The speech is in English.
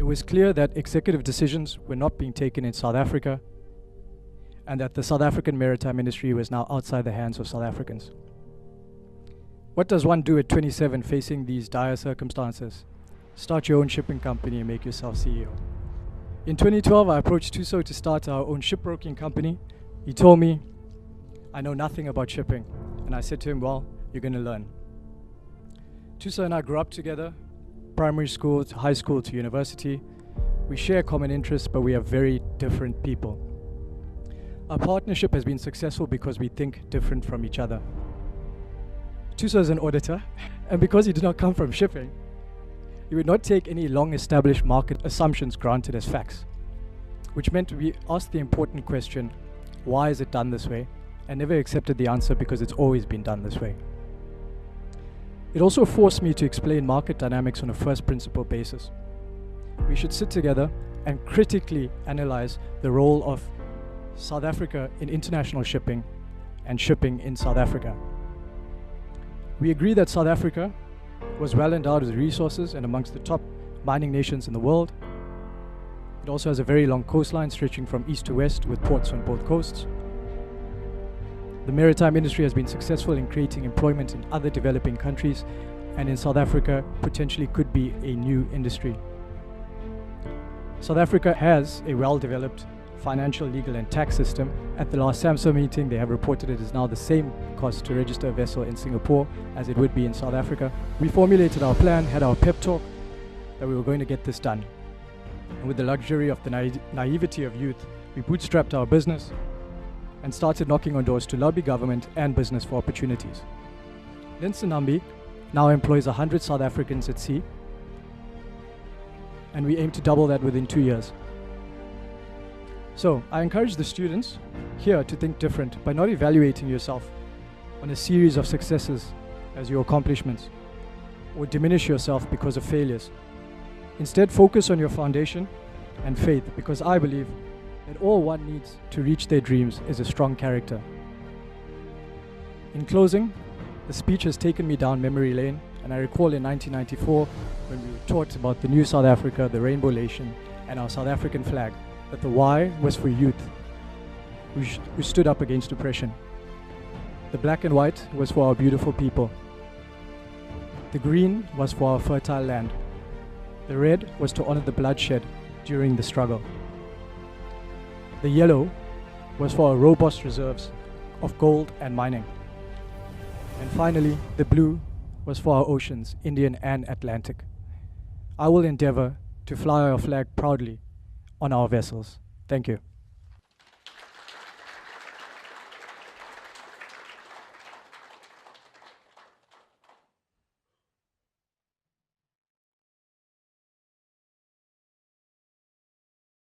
It was clear that executive decisions were not being taken in South Africa and that the South African maritime industry was now outside the hands of South Africans. What does one do at 27 facing these dire circumstances? Start your own shipping company and make yourself CEO. In 2012, I approached Thuso to start our own shipbroking company. He told me, I know nothing about shipping. And I said to him, well, you're going to learn. Thuso and I grew up together, primary school to high school to university. We share common interests, but we are very different people. Our partnership has been successful because we think different from each other. Thuso is an auditor, and because he did not come from shipping, he would not take any long-established market assumptions granted as facts, which meant we asked the important question, why is it done this way? And never accepted the answer because it's always been done this way. It also forced me to explain market dynamics on a first principle basis. We should sit together and critically analyze the role of South Africa in international shipping and shipping in South Africa. We agree that South Africa was well endowed with resources and amongst the top mining nations in the world. It also has a very long coastline stretching from east to west with ports on both coasts. The maritime industry has been successful in creating employment in other developing countries, and in South Africa potentially could be a new industry. South Africa has a well-developed financial, legal and tax system. At the last SAMSA meeting, they have reported it is now the same cost to register a vessel in Singapore as it would be in South Africa. We formulated our plan, had our pep talk that we were going to get this done. And with the luxury of the naivety of youth, we bootstrapped our business and started knocking on doors to lobby government and business for opportunities. Linsenambi now employs 100 South Africans at sea, and we aim to double that within 2 years. So I encourage the students here to think different by not evaluating yourself on a series of successes as your accomplishments, or diminish yourself because of failures. Instead, focus on your foundation and faith, because I believe that all one needs to reach their dreams is a strong character. In closing, the speech has taken me down memory lane, and I recall in 1994 when we were taught about the new South Africa, the rainbow nation, and our South African flag, that the Y was for youth who stood up against oppression. The black and white was for our beautiful people. The green was for our fertile land. The red was to honor the bloodshed during the struggle. The yellow was for our robust reserves of gold and mining. And finally, the blue was for our oceans, Indian and Atlantic. I will endeavor to fly our flag proudly on our vessels. Thank you.